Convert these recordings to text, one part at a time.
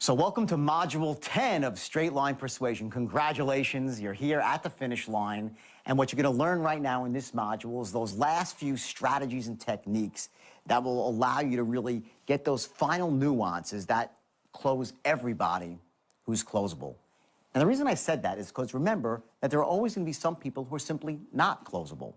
So welcome to Module 10 of Straight Line Persuasion. Congratulations, you're here at the finish line. And what you're going to learn right now in this module is those last few strategies and techniques that will allow you to really get those final nuances that close everybody who's closable. And the reason I said that is because remember that there are always going to be some people who are simply not closable.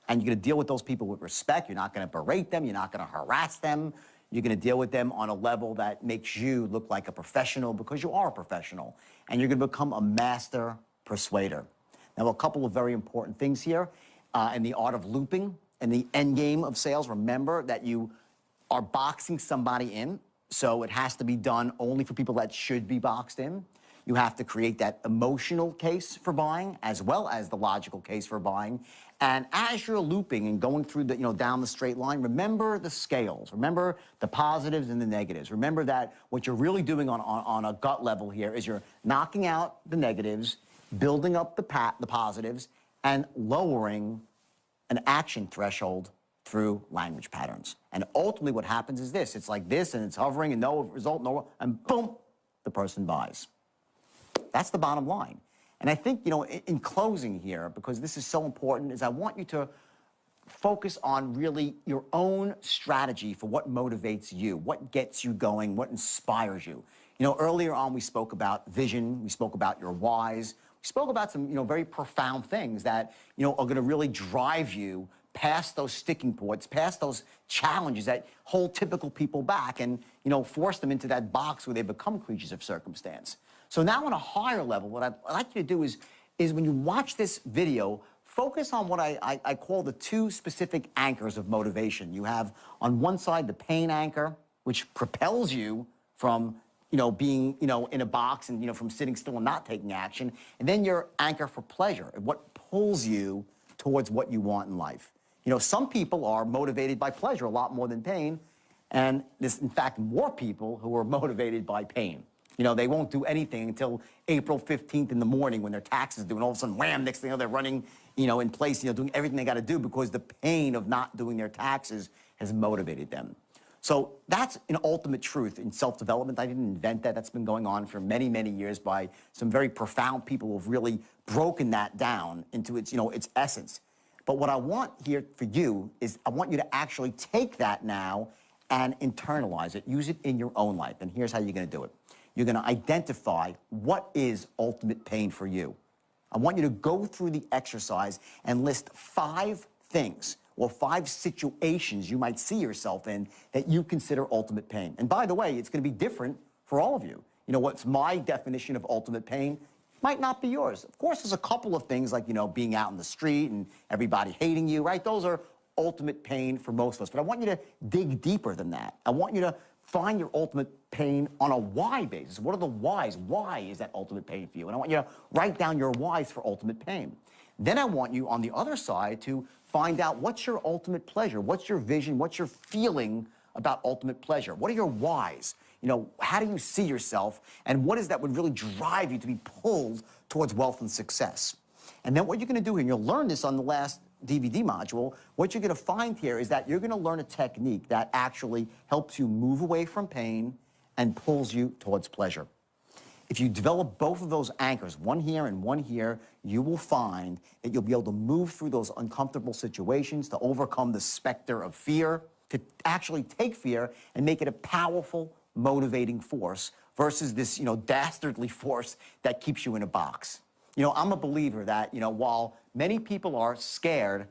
And you're going to deal with those people with respect. You're not going to berate them. You're not going to harass them. You're going to deal with them on a level that makes you look like a professional because you are a professional. And you're going to become a master persuader. Now, a couple of very important things here. In the art of looping and the end game of sales, remember that you are boxing somebody in. So it has to be done only for people that should be boxed in. You have to create that emotional case for buying as well as the logical case for buying. And as you're looping and going through the, down the straight line, remember the scales. Remember the positives and the negatives. Remember that what you're really doing on a gut level here is you're knocking out the negatives, building up the positives, and lowering an action threshold through language patterns. And ultimately what happens is this. It's like this, and it's hovering, and no result, and boom, the person buys. That's the bottom line. And I think, in closing here, because this is so important, is I want you to focus on really your own strategy for what motivates you, what gets you going, what inspires you. Earlier on we spoke about vision, we spoke about your whys, we spoke about some, very profound things that, are going to really drive you past those sticking points, past those challenges that hold typical people back and, force them into that box where they become creatures of circumstance. So now on a higher level, what I'd like you to do is when you watch this video, focus on what I call the two specific anchors of motivation. You have on one side the pain anchor, which propels you from, being, in a box and, from sitting still and not taking action. And then your anchor for pleasure, what pulls you towards what you want in life. Some people are motivated by pleasure a lot more than pain. And there's, in fact, more people who are motivated by pain. They won't do anything until April 15th in the morning when their taxes are due, and all of a sudden, wham, next thing you know, they're running, in place, doing everything they got to do because the pain of not doing their taxes has motivated them. So that's an ultimate truth in self-development. I didn't invent that. That's been going on for many, many years by some very profound people who have really broken that down into its, its essence. But what I want here for you is I want you to actually take that now and internalize it, use it in your own life. And here's how you're going to do it. You're going to identify what is ultimate pain for you. I want you to go through the exercise and list 5 things or 5 situations you might see yourself in that you consider ultimate pain. And by the way, it's going to be different for all of you. What's my definition of ultimate pain might not be yours. Of course, there's a couple of things like, being out in the street and everybody hating you, right? Those are ultimate pain for most of us. But I want you to dig deeper than that. I want you to find your ultimate pain on a why basis. What are the whys? Why is that ultimate pain for you? And I want you to write down your whys for ultimate pain. Then I want you on the other side to find out what's your ultimate pleasure, what's your vision, what's your feeling about ultimate pleasure? What are your whys? How do you see yourself? And what is that would really drive you to be pulled towards wealth and success? And then what you're going to do here, and you'll learn this on the last DVD module, what you're going to find here is that you're going to learn a technique that actually helps you move away from pain and pulls you towards pleasure. If you develop both of those anchors, one here and one here, you will find that you'll be able to move through those uncomfortable situations, to overcome the specter of fear, to actually take fear and make it a powerful, motivating force versus this, dastardly force that keeps you in a box. I'm a believer that, while many people are scared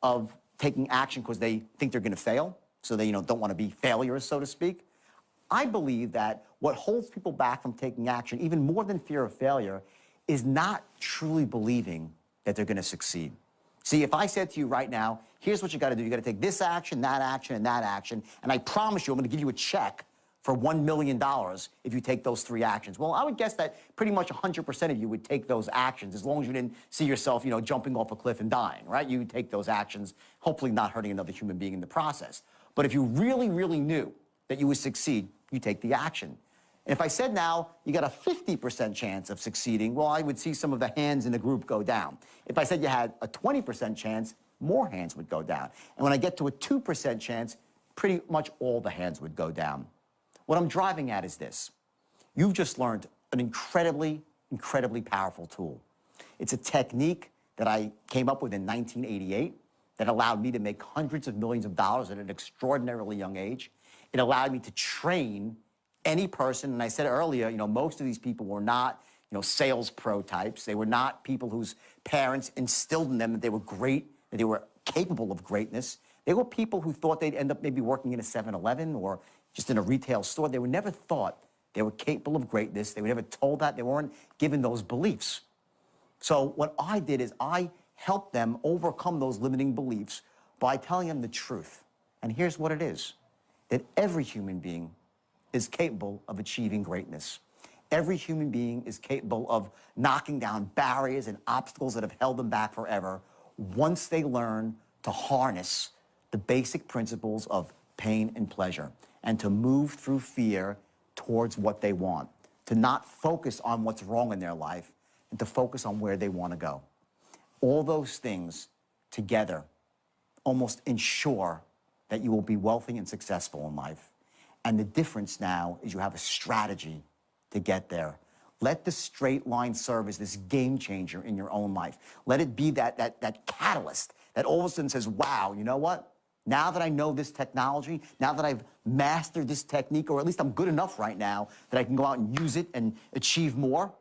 of taking action because they think they're going to fail, so they, don't want to be failures, so to speak, I believe that what holds people back from taking action, even more than fear of failure, is not truly believing that they're going to succeed. See, if I said to you right now, here's what you got to do. You got to take this action, and that action, and I promise you I'm going to give you a check for $1 million if you take those 3 actions. Well, I would guess that pretty much 100% of you would take those actions as long as you didn't see yourself, jumping off a cliff and dying, right? You would take those actions, hopefully not hurting another human being in the process. But if you really, really knew that you would succeed, you take the action. And if I said now you got a 50% chance of succeeding, well, I would see some of the hands in the group go down. If I said you had a 20% chance, more hands would go down. And when I get to a 2% chance, pretty much all the hands would go down. What I'm driving at is this. You've just learned an incredibly, incredibly powerful tool. It's a technique that I came up with in 1988 that allowed me to make hundreds of millions of dollars at an extraordinarily young age. It allowed me to train any person, and I said earlier, most of these people were not, sales pro types. They were not people whose parents instilled in them that they were great, that they were capable of greatness. They were people who thought they'd end up maybe working in a 7-Eleven or just in a retail store. They were never thought they were capable of greatness. They were never told that. They weren't given those beliefs. So what I did is I helped them overcome those limiting beliefs by telling them the truth. And here's what it is, that every human being is capable of achieving greatness. Every human being is capable of knocking down barriers and obstacles that have held them back forever once they learn to harness the basic principles of pain and pleasure and to move through fear towards what they want, to not focus on what's wrong in their life and to focus on where they want to go. All those things together almost ensure that you will be wealthy and successful in life. And the difference now is you have a strategy to get there. Let the straight line serve as this game changer in your own life. Let it be that catalyst that all of a sudden says, wow, you know what? Now that I know this technology, now that I've mastered this technique, or at least I'm good enough right now that I can go out and use it and achieve more,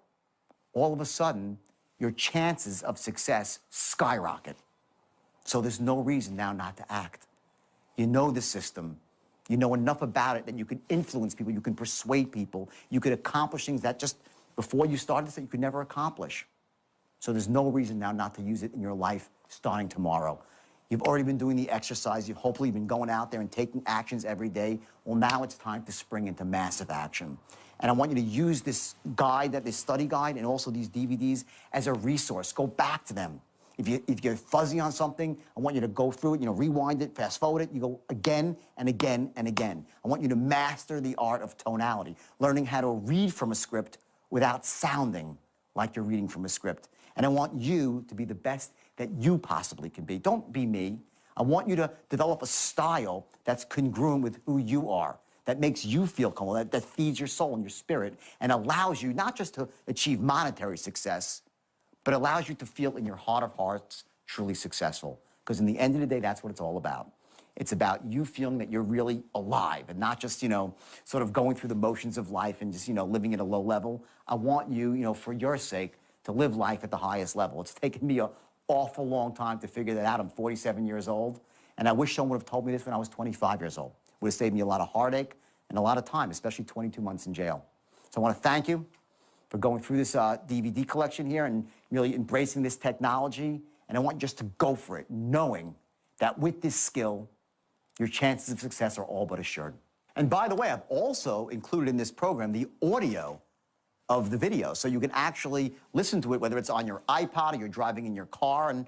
all of a sudden, your chances of success skyrocket. So there's no reason now not to act. You know the system. You know enough about it that you can influence people, you can persuade people, you could accomplish things that just before you started this that you could never accomplish. So there's no reason now not to use it in your life starting tomorrow. You've already been doing the exercise, you've hopefully been going out there and taking actions every day. Well, now it's time to spring into massive action. And I want you to use this guide, this study guide, and also these DVDs as a resource. Go back to them. If you're fuzzy on something, I want you to go through it, rewind it, fast forward it. You go again and again and again. I want you to master the art of tonality, learning how to read from a script without sounding like you're reading from a script. And I want you to be the best that you possibly can be. Don't be me. I want you to develop a style that's congruent with who you are, that makes you feel comfortable, that feeds your soul and your spirit, and allows you not just to achieve monetary success, but allows you to feel in your heart of hearts truly successful. Because in the end of the day, that's what it's all about. It's about you feeling that you're really alive and not just, sort of going through the motions of life and just, living at a low level. I want you, for your sake, to live life at the highest level. It's taken me an awful long time to figure that out. I'm 47 years old, and I wish someone would have told me this when I was 25 years old. It would have saved me a lot of heartache and a lot of time, especially 22 months in jail. So I want to thank you for going through this DVD collection here and really embracing this technology. And I want you just to go for it, knowing that with this skill, your chances of success are all but assured. And by the way, I've also included in this program the audio of the video, so you can actually listen to it, whether it's on your iPod or you're driving in your car. And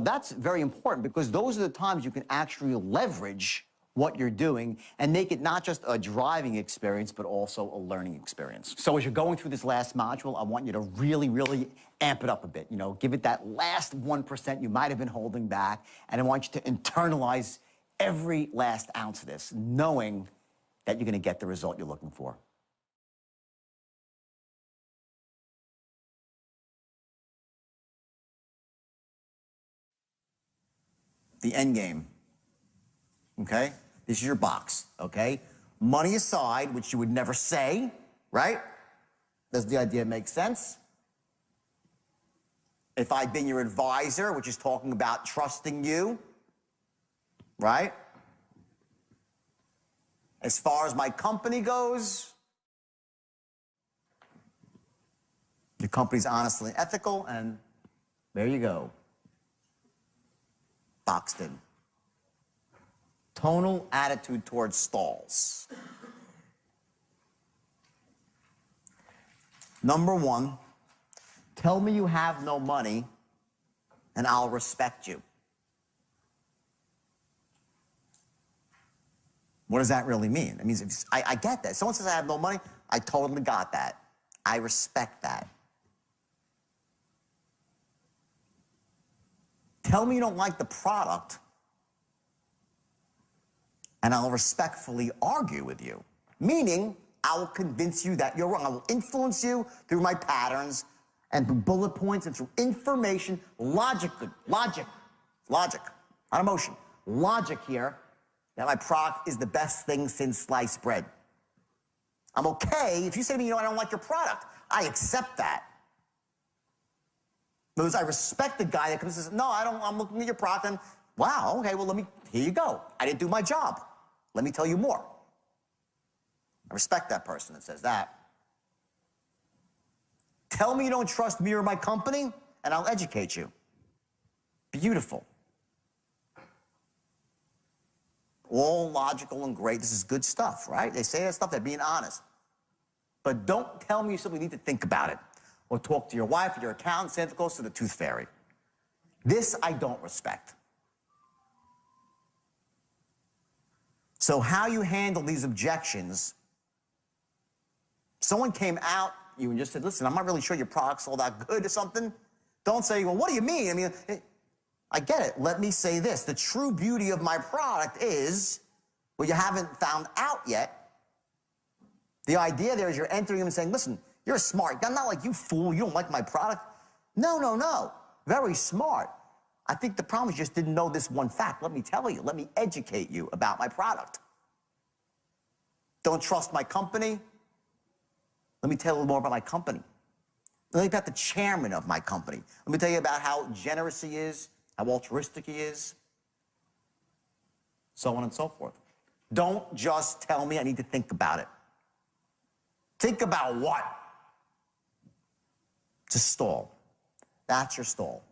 that's very important because those are the times you can actually leverage what you're doing and make it not just a driving experience, but also a learning experience. So as you're going through this last module, I want you to really, really amp it up a bit. Give it that last 1% you might have been holding back, and I want you to internalize every last ounce of this, knowing that you're going to get the result you're looking for. The end game, okay? This is your box, okay? Money aside, which you would never say, right? Does the idea make sense? If I'd been your advisor, which is talking about trusting you, right? As far as my company goes, your company's honest and ethical, and there you go. Boxed in. Tonal attitude towards stalls. Number one, tell me you have no money and I'll respect you. What does that really mean? It means I get that. Someone says I have no money, I totally got that. I respect that. Tell me you don't like the product and I'll respectfully argue with you. Meaning, I will convince you that you're wrong. I will influence you through my patterns and through bullet points and through information, logic, not emotion, logic here, that my product is the best thing since sliced bread. I'm okay if you say to me, I don't like your product. I accept that. Because I respect the guy that comes and says, no, I'm looking at your product and, wow, okay, well, here you go. I didn't do my job. Let me tell you more. I respect that person that says that. Tell me you don't trust me or my company, and I'll educate you. Beautiful. All logical and great. This is good stuff, right? They say that stuff, they're being honest. But don't tell me you simply need to think about it, or talk to your wife or your accountant, Santa Claus, to the tooth fairy. This I don't respect. So how you handle these objections, someone came out you and just said, listen, I'm not really sure your product's all that good or something. Don't say, well, what do you mean? I mean, I get it. Let me say this. The true beauty of my product is, well, you haven't found out yet. The idea there is you're entering them and saying, listen, you're smart. I'm not like you fool. You don't like my product. No, no, no. Very smart. I think the problem is you just didn't know this one fact. Let me tell you. Let me educate you about my product. Don't trust my company? Let me tell you a little more about my company. Let me tell you about the chairman of my company. Let me tell you about how generous he is, how altruistic he is, so on and so forth. Don't just tell me I need to think about it. Think about what? To stall. That's your stall.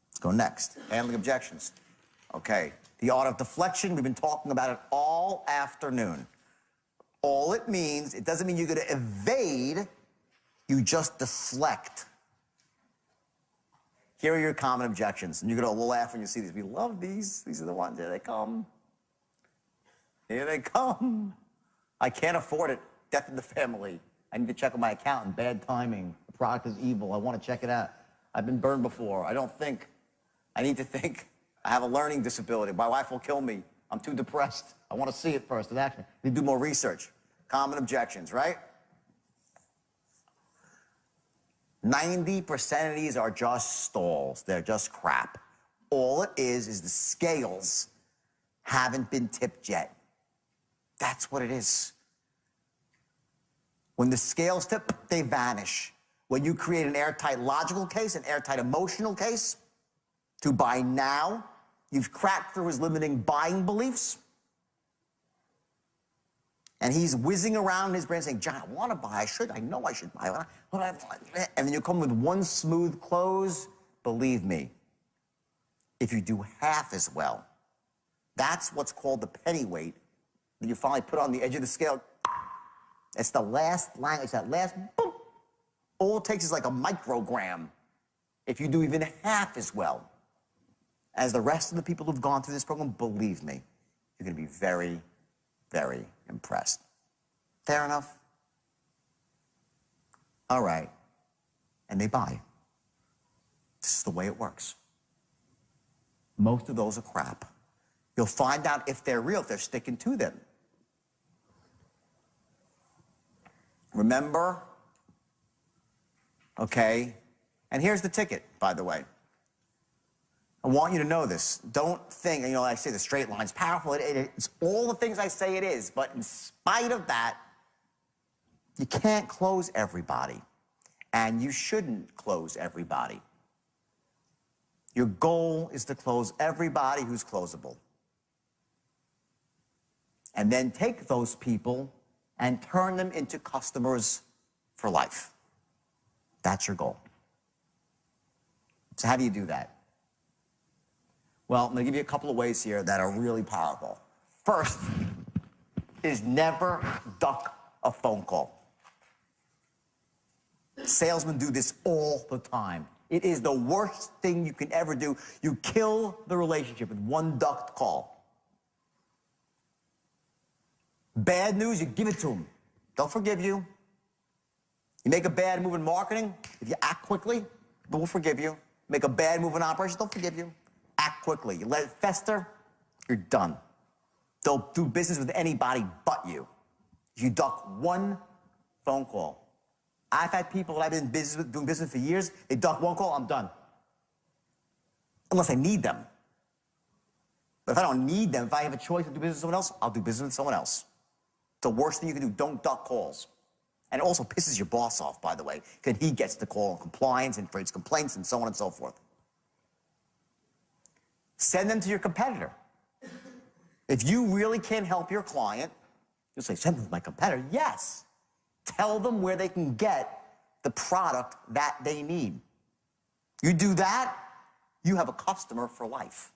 Let's go next. Handling objections. Okay. The art of deflection, we've been talking about it all afternoon. All it means, it doesn't mean you're going to evade, you just deflect. Here are your common objections. And you're going to laugh when you see these. We love these. These are the ones. Here they come. Here they come. I can't afford it. Death in the family. I need to check on my accountant. Bad timing. The product is evil. I want to check it out. I've been burned before. I don't think. I need to think. I have a learning disability. My wife will kill me. I'm too depressed. I want to see it first in action. I need to do more research. Common objections, right? 90% of these are just stalls. They're just crap. All it is the scales haven't been tipped yet. That's what it is. When the scales tip, they vanish. When you create an airtight logical case, an airtight emotional case, to buy now, you've cracked through his limiting buying beliefs, and he's whizzing around in his brain saying, John, I want to buy, I know I should buy. And then you come with one smooth close. Believe me, if you do half as well, that's what's called the pennyweight that you finally put on the edge of the scale. It's the last line, it's that last boom. All it takes is like a microgram. If you do even half as well as the rest of the people who've gone through this program, believe me, you're going to be very, very impressed. Fair enough? All right. And they buy. This is the way it works. Most of those are crap. You'll find out if they're real, if they're sticking to them. Remember? Okay? And here's the ticket, by the way. I want you to know this. Don't think, I say the straight line's powerful. It's all the things I say it is. But in spite of that, you can't close everybody. And you shouldn't close everybody. Your goal is to close everybody who's closable. And then take those people and turn them into customers for life. That's your goal. So how do you do that? Well, I'm going to give you a couple of ways here that are really powerful. First is never duck a phone call. Salesmen do this all the time. It is the worst thing you can ever do. You kill the relationship with one ducked call. Bad news, you give it to them. They'll forgive you. You make a bad move in marketing, if you act quickly, they'll forgive you. Make a bad move in operations, they'll forgive you. Act quickly. You let it fester, you're done. They'll do business with anybody but you. if you duck one phone call. I've had people that I've been doing business for years, they duck one call, I'm done. Unless I need them. But if I don't need them, if I have a choice to do business with someone else, I'll do business with someone else. It's the worst thing you can do. Don't duck calls. And it also pisses your boss off, by the way, because he gets the call on compliance and creates complaints and so on and so forth. Send them to your competitor. If you really can't help your client, you'll say, send them to my competitor. Yes. Tell them where they can get the product that they need. You do that, you have a customer for life.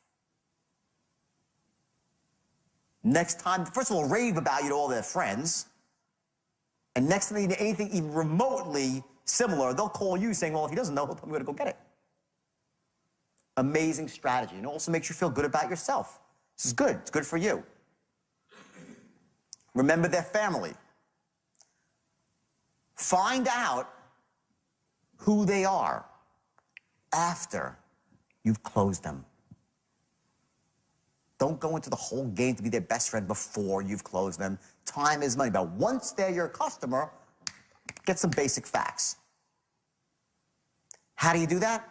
Next time, first of all, rave about you to all their friends. And next time they need anything even remotely similar, they'll call you saying, well, if he doesn't know, he'll tell me where to go get it. Amazing strategy. And it also makes you feel good about yourself. This is good. It's good for you. Remember their family. Find out who they are after you've closed them. Don't go into the whole game to be their best friend before you've closed them. Time is money. But once they're your customer, get some basic facts. How do you do that?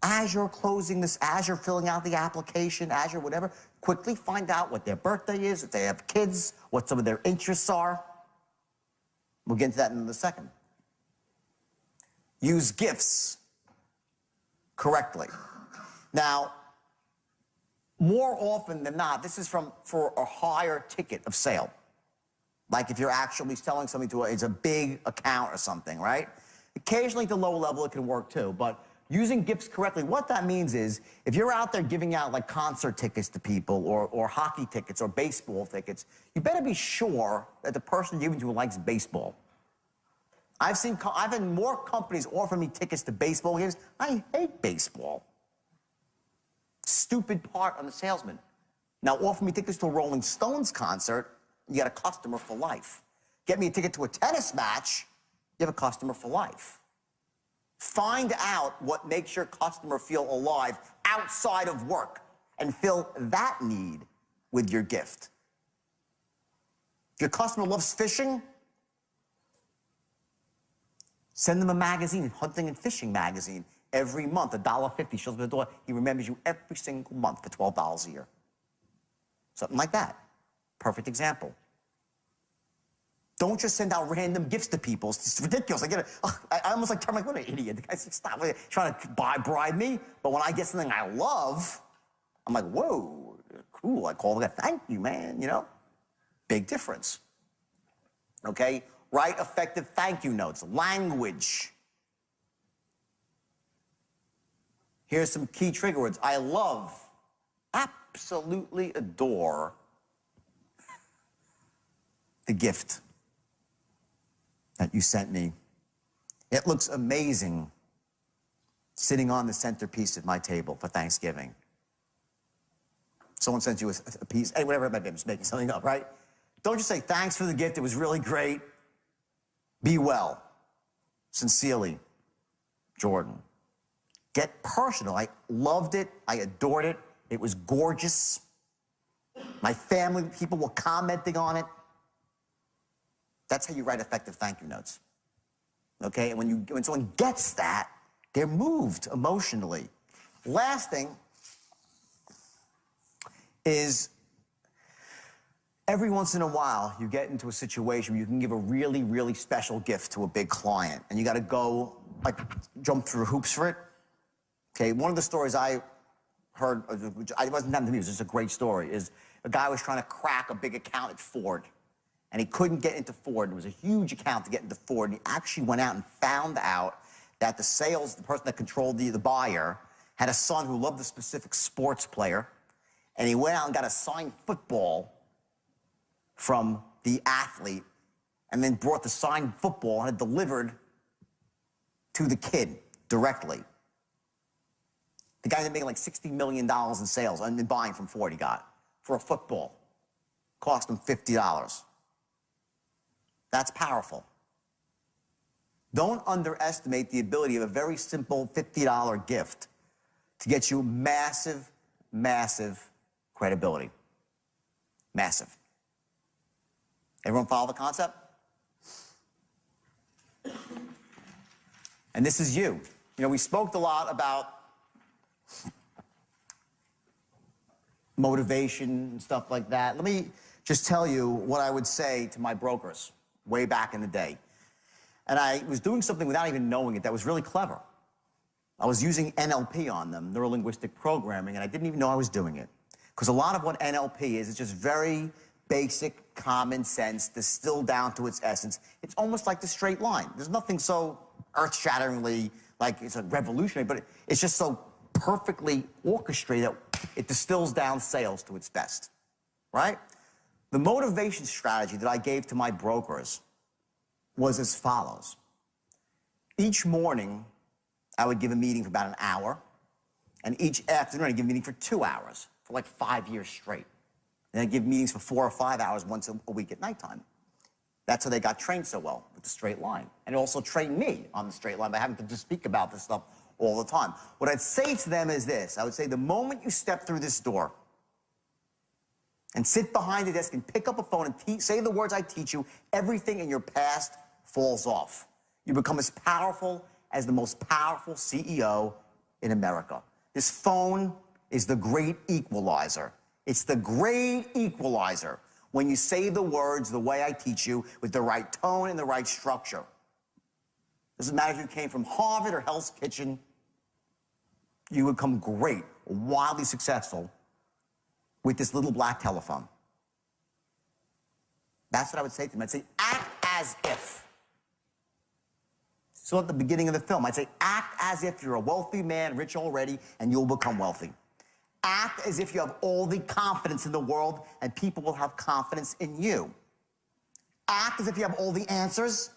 As you're closing this, as you're filling out the application, as you're whatever, quickly find out what their birthday is, if they have kids, what some of their interests are. We'll get into that in a second. Use gifts correctly. Now, more often than not, this is for a higher ticket of sale. Like if you're actually selling something to it's a big account or something, right? Occasionally at the low level it can work too, but using gifts correctly, what that means is if you're out there giving out like concert tickets to people or hockey tickets or baseball tickets, you better be sure that the person you're giving to likes baseball. I've had more companies offer me tickets to baseball games. I hate baseball. Stupid part on the salesman. Now offer me tickets to a Rolling Stones concert, you got a customer for life. Get me a ticket to a tennis match, you have a customer for life. Find out what makes your customer feel alive outside of work and fill that need with your gift. If your customer loves fishing, send them a magazine, hunting and fishing magazine, every month, $1.50 shows up at the door. He remembers you every single month for $12 a year. Something like that. Perfect example. Don't just send out random gifts to people. It's ridiculous. I almost like turn like, what an idiot. The guy's like, stop trying to bribe me. But when I get something I love, I'm like, whoa, cool. I call the guy, thank you, man, you know? Big difference. Okay? Write effective thank you notes. Language. Here's some key trigger words. I love, absolutely adore the gift that you sent me. It looks amazing sitting on the centerpiece of my table for Thanksgiving. Someone sent you a piece, hey, whatever it might be, I'm just making something up, right? Don't just say, thanks for the gift, it was really great. Be well. Sincerely, Jordan. Get personal. I loved it. I adored it. It was gorgeous. My family, people were commenting on it. That's how you write effective thank you notes. Okay? And when someone gets that, they're moved emotionally. Last thing is every once in a while you get into a situation where you can give a really, really special gift to a big client and you got to go, like, jump through hoops for it. Okay, one of the stories I heard, which it wasn't happening to me, it was just a great story, is a guy was trying to crack a big account at Ford, and he couldn't get into Ford. It was a huge account to get into Ford, and he actually went out and found out that the person that controlled the buyer, had a son who loved a specific sports player, and he went out and got a signed football from the athlete, and then brought the signed football and had delivered to the kid directly. The guy that made like $60 million in sales and buying from Ford he got for a football. Cost him $50. That's powerful. Don't underestimate the ability of a very simple $50 gift to get you massive, massive credibility. Massive. Everyone follow the concept? And this is you. You know, we spoke a lot about motivation and stuff like that. Let me just tell you what I would say to my brokers way back in the day. And I was doing something without even knowing it that was really clever. I was using NLP on them, neuro-linguistic programming, and I didn't even know I was doing it. Because a lot of what NLP is just very basic, common sense, distilled down to its essence. It's almost like the straight line. There's nothing so earth-shatteringly, like it's a revolutionary, but it's just so perfectly orchestrated that it distills down sales to its best, right? The motivation strategy that I gave to my brokers was as follows. Each morning, I would give a meeting for about an hour, and each afternoon I'd give a meeting for 2 hours for like 5 years straight. And I'd give meetings for 4 or 5 hours once a week at nighttime. That's how they got trained so well with the straight line. And it also trained me on the straight line by having to just speak about this stuff all the time. What I'd say to them is this. I would say the moment you step through this door and sit behind the desk and pick up a phone and say the words I teach you, everything in your past falls off. You become as powerful as the most powerful CEO in America. This phone is the great equalizer. It's the great equalizer when you say the words the way I teach you with the right tone and the right structure. Doesn't matter if you came from Harvard or Hell's Kitchen, you would become great, wildly successful with this little black telephone. That's what I would say to them. I'd say, act as if. So at the beginning of the film, I'd say, act as if you're a wealthy man, rich already, and you'll become wealthy. Act as if you have all the confidence in the world, and people will have confidence in you. Act as if you have all the answers,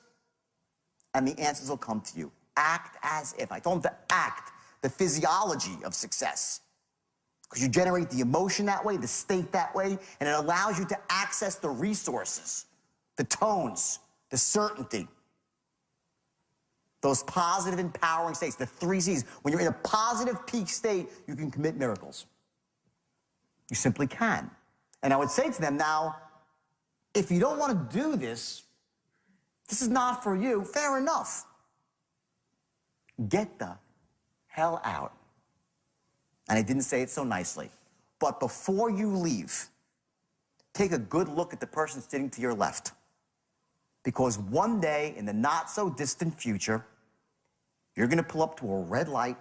and the answers will come to you. Act as if. I told them to act the physiology of success, because you generate the emotion that way, the state that way, and it allows you to access the resources, the tones, the certainty, those positive, empowering states, the 3 C's. When you're in a positive peak state, you can commit miracles. You simply can. And I would say to them, now, if you don't want to do this, this is not for you, fair enough. Get the hell out. And I didn't say it so nicely. But before you leave, take a good look at the person sitting to your left. Because one day, in the not-so-distant future, you're going to pull up to a red light,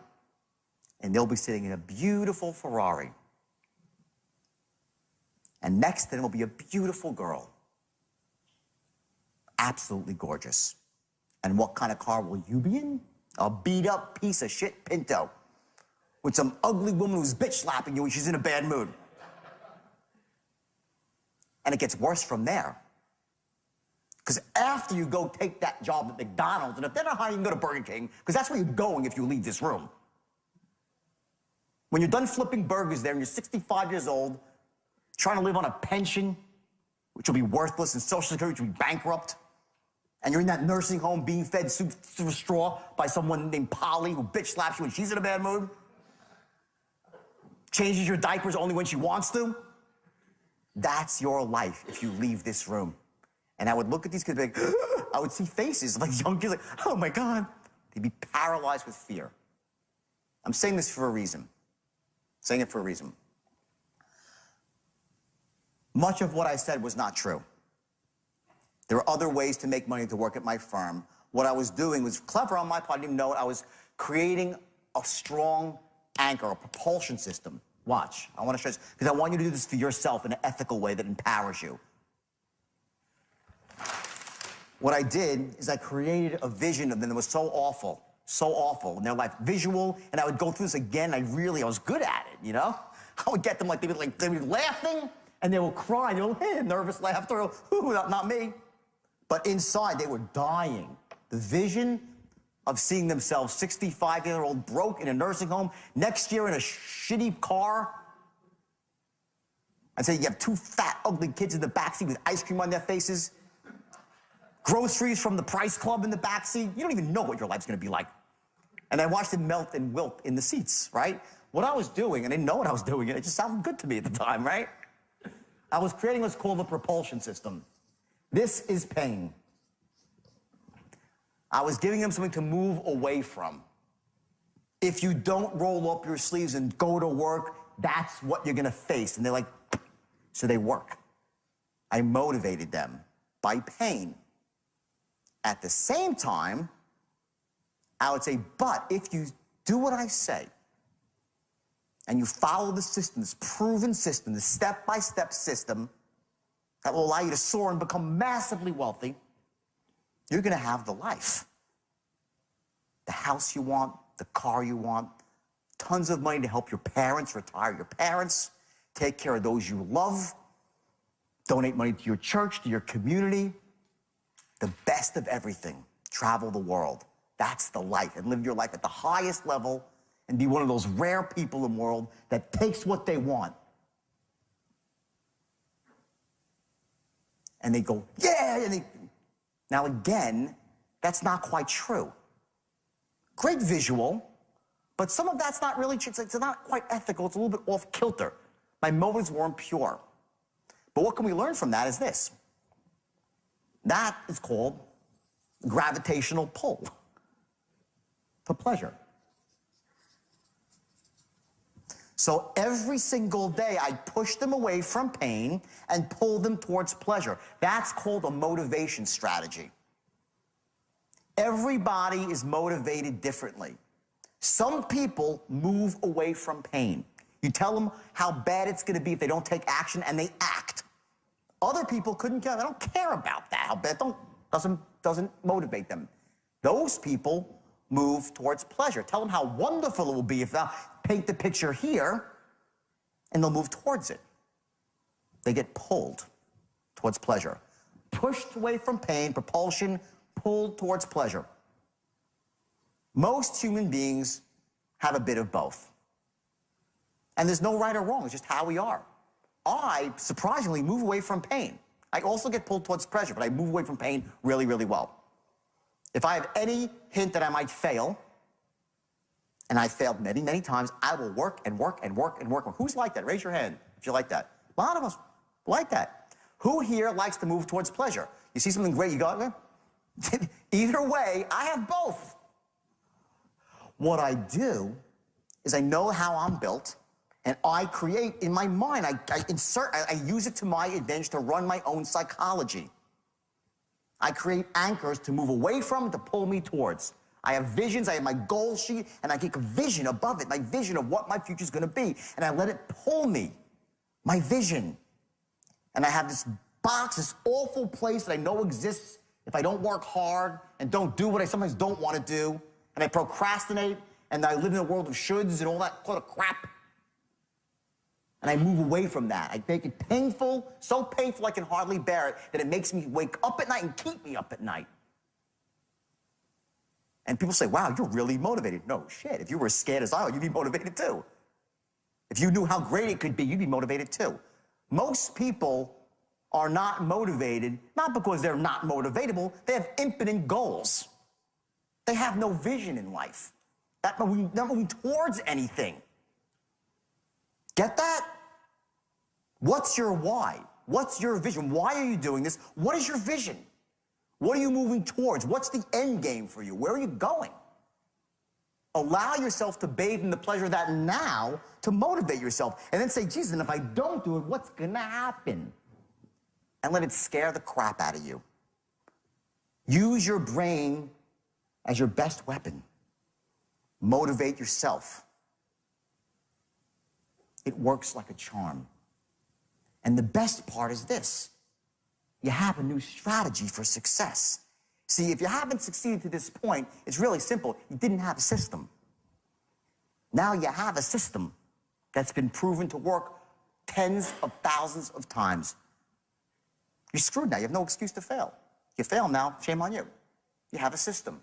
and they'll be sitting in a beautiful Ferrari. And next to them will be a beautiful girl. Absolutely gorgeous. And what kind of car will you be in? A beat-up piece of shit Pinto with some ugly woman who's bitch-slapping you when she's in a bad mood. And it gets worse from there. Because after you go take that job at McDonald's, and if they're not hiring, you can go to Burger King, because that's where you're going if you leave this room. When you're done flipping burgers there and you're 65 years old, trying to live on a pension, which will be worthless, and Social Security, which will be bankrupt, and you're in that nursing home being fed soup through a straw by someone named Polly who bitch slaps you when she's in a bad mood, changes your diapers only when she wants to, that's your life if you leave this room. And I would look at these kids, like, I would see faces of like young kids, like, oh my God. They'd be paralyzed with fear. I'm saying this for a reason. Saying it for a reason. Much of what I said was not true. There are other ways to make money to work at my firm. What I was doing was clever on my part. I didn't even know it. I was creating a strong anchor, a propulsion system. Watch. I want to show this, because I want you to do this for yourself in an ethical way that empowers you. What I did is I created a vision of them that was so awful in their life, visual, and I would go through this again. I was good at it, you know? I would get them they would be laughing, and they would cry, nervous laughter, ooh, not me. But inside, they were dying. The vision of seeing themselves 65-year-old broke in a nursing home, next year in a shitty car. I'd say you have 2 fat, ugly kids in the backseat with ice cream on their faces. Groceries from the Price Club in the backseat. You don't even know what your life's going to be like. And I watched it melt and wilt in the seats, right? What I was doing, and I didn't know what I was doing, it just sounded good to me at the time, right? I was creating what's called a propulsion system. This is pain. I was giving them something to move away from. If you don't roll up your sleeves and go to work, that's what you're gonna face. And they're like, so they work. I motivated them by pain. At the same time, I would say, but if you do what I say, and you follow the system, this proven system, the step-by-step system that will allow you to soar and become massively wealthy, you're gonna have the life. The house you want, the car you want, tons of money to help your parents retire your parents, take care of those you love, donate money to your church, to your community, the best of everything, travel the world. That's the life, and live your life at the highest level and be one of those rare people in the world that takes what they want. And they go, yeah, and now again, that's not quite true. Great visual, but some of that's not really true. It's not quite ethical. It's a little bit off kilter. My motives weren't pure. But what can we learn from that is this. That is called gravitational pull to pleasure. So every single day, I push them away from pain and pull them towards pleasure. That's called a motivation strategy. Everybody is motivated differently. Some people move away from pain. You tell them how bad it's going to be if they don't take action, and they act. Other people couldn't care. They don't care about that. How bad doesn't motivate them. Those people move towards pleasure. Tell them how wonderful it will be if they'll paint the picture here, and they'll move towards it. They get pulled towards pleasure. Pushed away from pain, propulsion, pulled towards pleasure. Most human beings have a bit of both. And there's no right or wrong, it's just how we are. I, surprisingly, move away from pain. I also get pulled towards pleasure, but I move away from pain really, really well. If I have any hint that I might fail, and I failed many, many times, I will work and work and work and work. Who's like that? Raise your hand if you like that. A lot of us like that. Who here likes to move towards pleasure? You see something great, you go, either way, I have both. What I do is I know how I'm built, and I create in my mind, I use it to my advantage to run my own psychology. I create anchors to move away from, to pull me towards. I have visions, I have my goal sheet, and I take a vision above it, my vision of what my future's gonna be, and I let it pull me, my vision. And I have this box, this awful place that I know exists if I don't work hard and don't do what I sometimes don't want to do, and I procrastinate, and I live in a world of shoulds and all that sort of crap. And I move away from that. I make it painful, so painful I can hardly bear it, that it makes me wake up at night and keep me up at night. And people say, wow, you're really motivated. No, shit, if you were as scared as I are, you'd be motivated too. If you knew how great it could be, you'd be motivated too. Most people are not motivated, not because they're not motivatable, they have impotent goals. They have no vision in life. Not moving towards anything. Get that? What's your why? What's your vision? Why are you doing this? What is your vision? What are you moving towards? What's the end game for you? Where are you going? Allow yourself to bathe in the pleasure of that now to motivate yourself. And then say, Jesus, and if I don't do it, what's gonna happen? And let it scare the crap out of you. Use your brain as your best weapon. Motivate yourself. It works like a charm. And the best part is this. You have a new strategy for success. See, if you haven't succeeded to this point, it's really simple. You didn't have a system. Now you have a system that's been proven to work tens of thousands of times. You're screwed now. You have no excuse to fail. You fail now, shame on you. You have a system.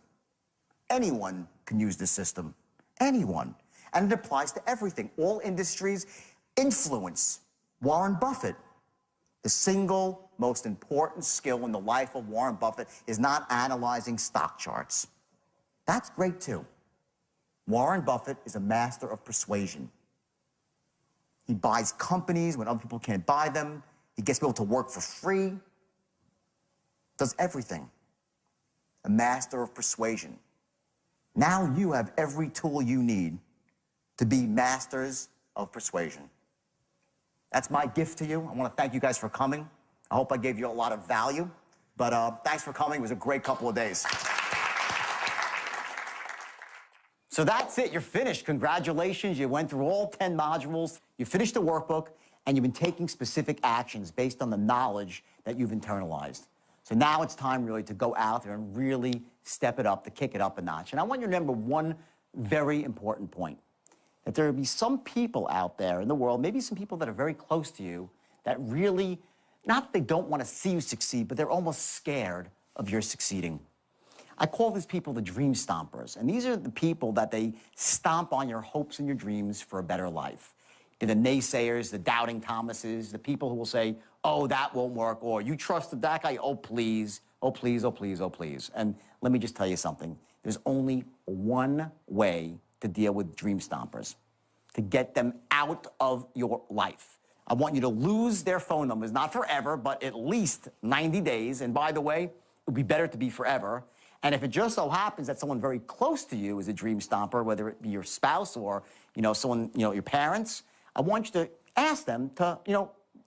Anyone can use this system. Anyone. And it applies to everything. All industries. Influence. Warren Buffett. The single most important skill in the life of Warren Buffett is not analyzing stock charts. That's great too. Warren Buffett is a master of persuasion. He buys companies when other people can't buy them. He gets people to work for free. Does everything. a master of persuasion. Now you have every tool you need to be masters of persuasion. That's my gift to you. I want to thank you guys for coming. I hope I gave you a lot of value, but thanks for coming. It was a great couple of days. So that's it. You're finished. Congratulations. You went through all 10 modules. You finished the workbook, and you've been taking specific actions based on the knowledge that you've internalized. So now it's time really to go out there and really step it up, to kick it up a notch. And I want you to remember one very important point, that there will be some people out there in the world, maybe some people that are very close to you, that really, not that they don't want to see you succeed, but they're almost scared of your succeeding. I call these people the dream stompers, and these are the people that they stomp on your hopes and your dreams for a better life. The naysayers, the doubting Thomases, the people who will say, oh, that won't work, or you trusted that guy, oh, please, oh, please, oh, please, oh, please. And let me just tell you something. There's only one way to deal with dream stompers, to get them out of your life. I want you to lose their phone numbers, not forever, but at least 90 days. And by the way, it would be better to be forever. And if it just so happens that someone very close to you is a dream stomper, whether it be your spouse or, someone, your parents, I want you to ask them to,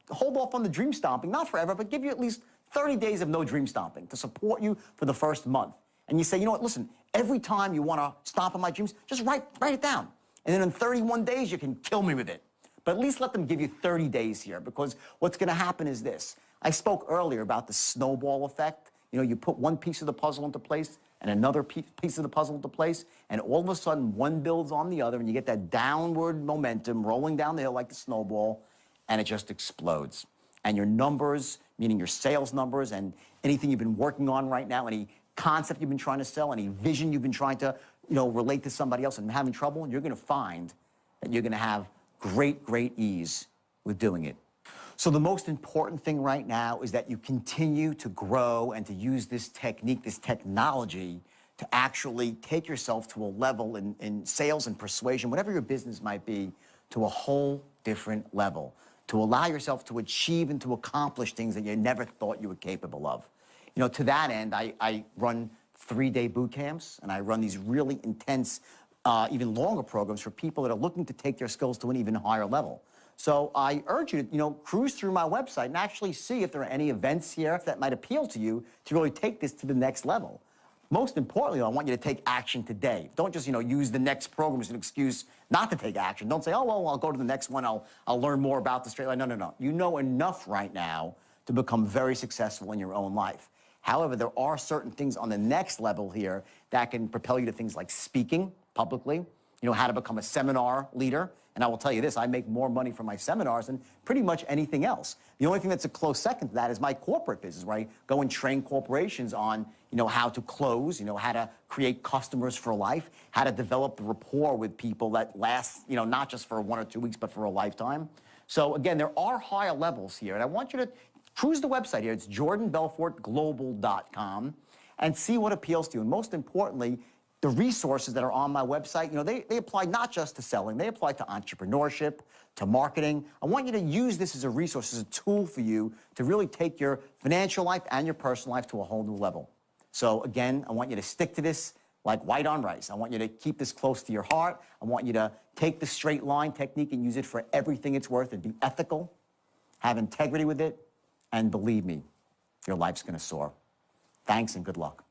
hold off on the dream stomping, not forever, but give you at least 30 days of no dream stomping to support you for the first month. And you say, you know what, listen, every time you want to stomp on my dreams, just write it down. And then in 31 days, you can kill me with it. But at least let them give you 30 days here, because what's going to happen is this. I spoke earlier about the snowball effect. You put one piece of the puzzle into place and another piece of the puzzle into place, and all of a sudden one builds on the other, and you get that downward momentum rolling down the hill like the snowball, and it just explodes. And your numbers, meaning your sales numbers and anything you've been working on right now, any concept you've been trying to sell, any vision you've been trying to, relate to somebody else and having trouble, you're going to find that you're going to have great ease with doing it. So the most important thing right now is that you continue to grow and to use this technique, this technology, to actually take yourself to a level in sales and persuasion, whatever your business might be, to a whole different level, to allow yourself to achieve and to accomplish things that you never thought you were capable of. To that end, I run 3-day boot camps, and I run these really intense, even longer programs for people that are looking to take their skills to an even higher level. So I urge you to, cruise through my website and actually see if there are any events here that might appeal to you to really take this to the next level. Most importantly, I want you to take action today. Don't just, use the next program as an excuse not to take action. Don't say, oh, well, I'll go to the next one. I'll learn more about the straight line. No. You know enough right now to become very successful in your own life. However, there are certain things on the next level here that can propel you to things like speaking publicly, how to become a seminar leader. And I will tell you this, I make more money from my seminars than pretty much anything else. The only thing that's a close second to that is my corporate business, where I go and train corporations on, how to close, how to create customers for life, how to develop rapport with people that lasts, not just for 1 or 2 weeks, but for a lifetime. So again, there are higher levels here, and I want you to cruise the website here. It's jordanbelfortglobal.com, and see what appeals to you. And most importantly, the resources that are on my website, they apply not just to selling, they apply to entrepreneurship, to marketing. I want you to use this as a resource, as a tool for you to really take your financial life and your personal life to a whole new level. So again, I want you to stick to this like white on rice. I want you to keep this close to your heart. I want you to take the straight line technique and use it for everything it's worth, and be ethical, have integrity with it, and believe me, your life's going to soar. Thanks and good luck.